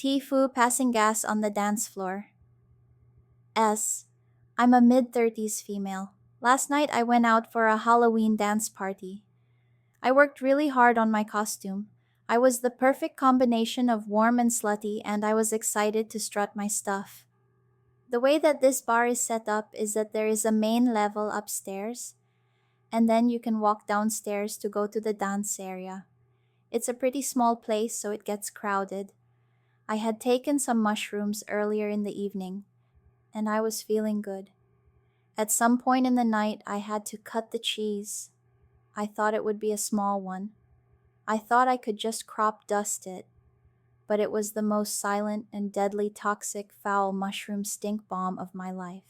TIFU passing gas on the dance floor. S. I'm a mid-30s female. Last night I went out for a Halloween dance party. I worked really hard on my costume. I was the perfect combination of warm and slutty, and I was excited to strut my stuff. The way that this bar is set up is that there is a main level upstairs, and then you can walk downstairs to go to the dance area. It's a pretty small place, so it gets crowded. I had taken some mushrooms earlier in the evening, and I was feeling good. At some point in the night, I had to cut the cheese. I thought it would be a small one. I thought I could just crop dust it, but it was the most silent and deadly toxic foul mushroom stink bomb of my life.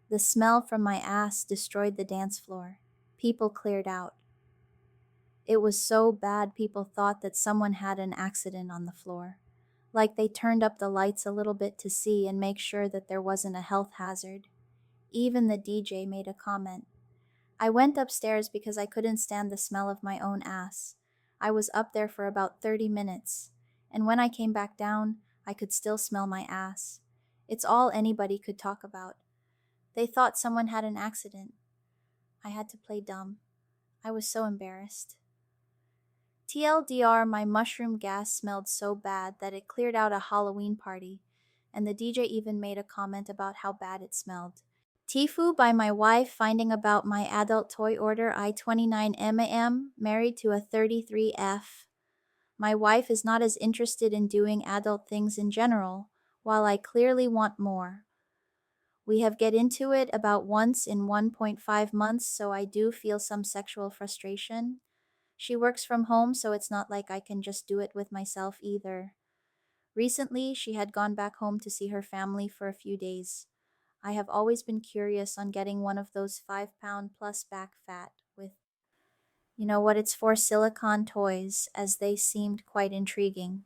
The smell from my ass destroyed the dance floor. People cleared out. It was so bad people thought that someone had an accident on the floor. Like they turned up the lights a little bit to see and make sure that there wasn't a health hazard. Even the DJ made a comment. I went upstairs because I couldn't stand the smell of my own ass. I was up there for about 30 minutes, and when I came back down, I could still smell my ass. It's all anybody could talk about. They thought someone had an accident. I had to play dumb. I was so embarrassed. TLDR, my mushroom gas smelled so bad that it cleared out a Halloween party, and the DJ even made a comment about how bad it smelled. TIFU by my wife finding about my adult toy order I-29MAM, married to a 33F. My wife is not as interested in doing adult things in general, while I clearly want more. We have get into it about once in 1.5 months, so I do feel some sexual frustration. She works from home, so it's not like I can just do it with myself either. Recently, she had gone back home to see her family for a few days. I have always been curious on getting one of those 5-pound plus back fat with, you know what it's for, silicone toys, as they seemed quite intriguing.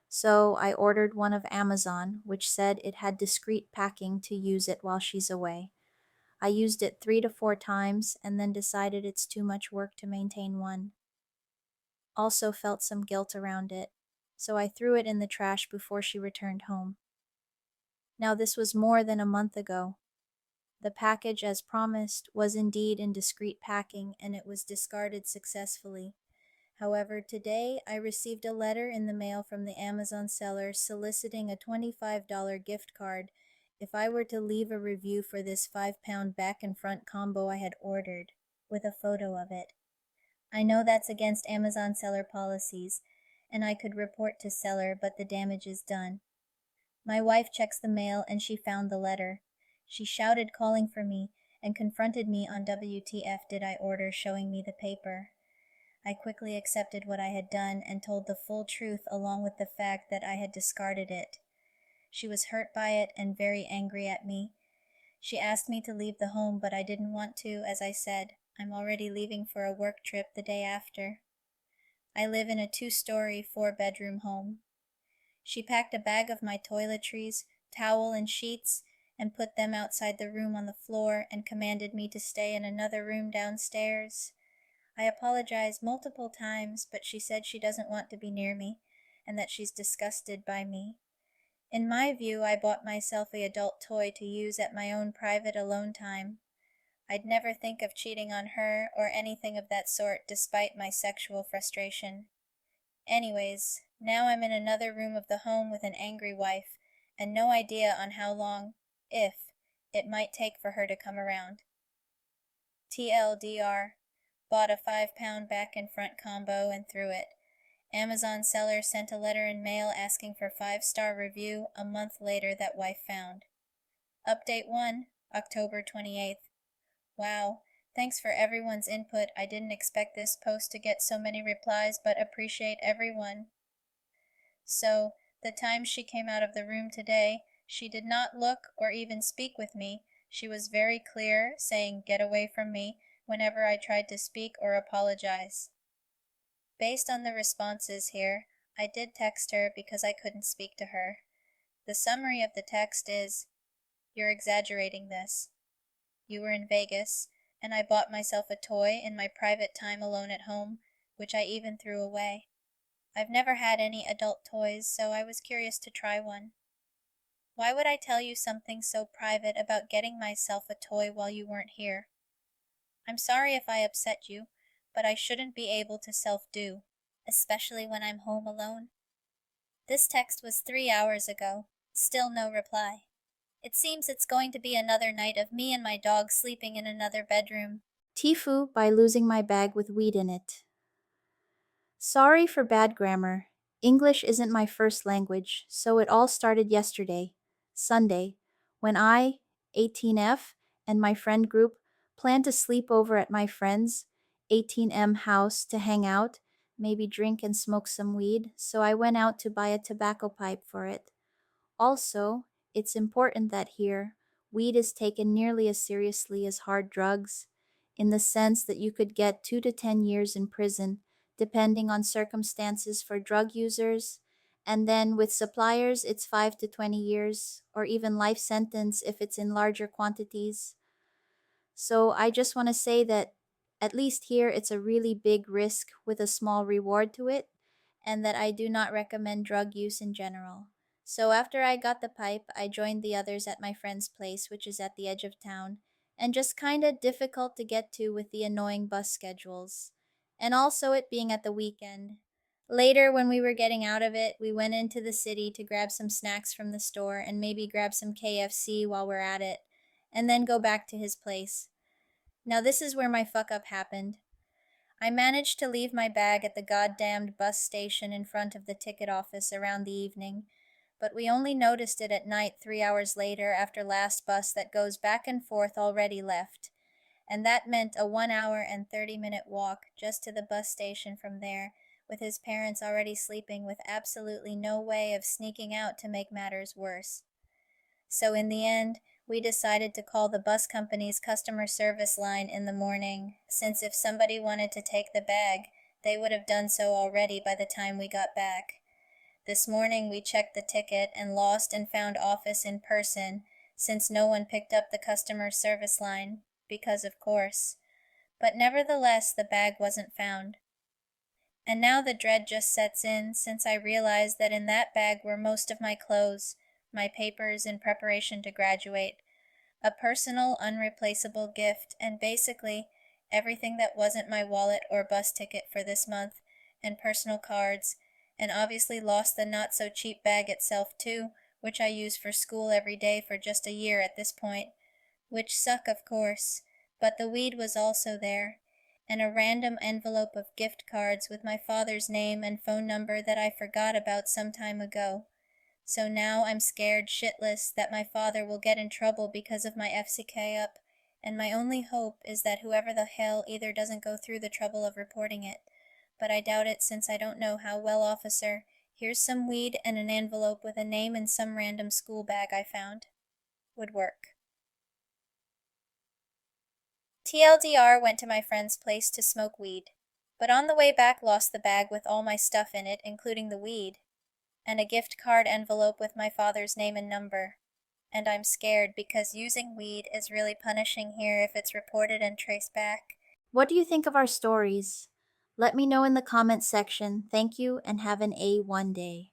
So I ordered one of Amazon, which said it had discreet packing to use it while she's away. I used it 3 to 4 times and then decided it's too much work to maintain one. Also felt some guilt around it, so I threw it in the trash before she returned home. Now this was more than a month ago. The package, as promised, was indeed in discreet packing and it was discarded successfully. However, today I received a letter in the mail from the Amazon seller soliciting a $25 gift card if I were to leave a review for this 5-pound back and front combo I had ordered, with a photo of it. I know that's against Amazon seller policies, and I could report to seller, but the damage is done. My wife checks the mail and she found the letter. She shouted calling for me and confronted me on WTF did I order, showing me the paper. I quickly accepted what I had done and told the full truth along with the fact that I had discarded it. She was hurt by it and very angry at me. She asked me to leave the home, but I didn't want to, as I said, I'm already leaving for a work trip the day after. I live in a 2-story, 4-bedroom home. She packed a bag of my toiletries, towel and sheets, and put them outside the room on the floor and commanded me to stay in another room downstairs. I apologized multiple times, but she said she doesn't want to be near me and that she's disgusted by me. In my view, I bought myself an adult toy to use at my own private alone time. I'd never think of cheating on her or anything of that sort despite my sexual frustration. Anyways, now I'm in another room of the home with an angry wife and no idea on how long, if, it might take for her to come around. TLDR, bought a 5-pound back and front combo and threw it. Amazon seller sent a letter in mail asking for 5-star review a month later that wife found. Update 1, October 28th. Wow, thanks for everyone's input. I didn't expect this post to get so many replies, but appreciate everyone. So, the time she came out of the room today, she did not look or even speak with me. She was very clear, saying, "Get away from me," whenever I tried to speak or apologize. Based on the responses here, I did text her because I couldn't speak to her. The summary of the text is, "You're exaggerating this. You were in Vegas, and I bought myself a toy in my private time alone at home, which I even threw away. I've never had any adult toys, so I was curious to try one. Why would I tell you something so private about getting myself a toy while you weren't here? I'm sorry if I upset you, but I shouldn't be able to self-do, especially when I'm home alone. This text was 3 hours ago. Still no reply. It seems it's going to be another night of me and my dog sleeping in another bedroom. TIFU by losing my bag with weed in it. Sorry for bad grammar. English isn't my first language, so it all started yesterday, Sunday, when I, 18F, and my friend group planned to sleep over at my friend's, 18M house to hang out, maybe drink and smoke some weed, so I went out to buy a tobacco pipe for it. Also, it's important that here, weed is taken nearly as seriously as hard drugs, in the sense that you could get 2 to 10 years in prison, depending on circumstances for drug users, and then with suppliers, it's 5 to 20 years, or even life sentence if it's in larger quantities. So I just want to say that at least here it's a really big risk with a small reward to it, and that I do not recommend drug use in general. So after I got the pipe, I joined the others at my friend's place, which is at the edge of town, and just kinda difficult to get to with the annoying bus schedules. And also it being at the weekend. Later, when we were getting out of it, we went into the city to grab some snacks from the store and maybe grab some KFC while we're at it, and then go back to his place. Now, this is where my fuck up happened. I managed to leave my bag at the goddamned bus station in front of the ticket office around the evening, but we only noticed it at night 3 hours later after last bus that goes back and forth already left, and that meant a 1 hour and 30-minute walk just to the bus station from there, with his parents already sleeping with absolutely no way of sneaking out to make matters worse. So in the end, we decided to call the bus company's customer service line in the morning, since if somebody wanted to take the bag, they would have done so already by the time we got back. This morning we checked the ticket and lost and found office in person, since no one picked up the customer service line, because of course. But nevertheless, the bag wasn't found. And now the dread just sets in, since I realized that in that bag were most of my clothes, my papers in preparation to graduate, a personal, unreplaceable gift, and basically everything that wasn't my wallet or bus ticket for this month, and personal cards, and obviously lost the not-so-cheap bag itself too, which I use for school every day for just a year at this point, which suck of course, but the weed was also there, and a random envelope of gift cards with my father's name and phone number that I forgot about some time ago. So now I'm scared shitless that my father will get in trouble because of my FCK up, and my only hope is that whoever the hell either doesn't go through the trouble of reporting it, but I doubt it since I don't know how well, officer, here's some weed and an envelope with a name in some random school bag I found, would work. TLDR went to my friend's place to smoke weed, but on the way back lost the bag with all my stuff in it, including the weed, and a gift card envelope with my father's name and number. And I'm scared because using weed is really punishing here if it's reported and traced back. What do you think of our stories? Let me know in the comments section. Thank you and have an A1 day.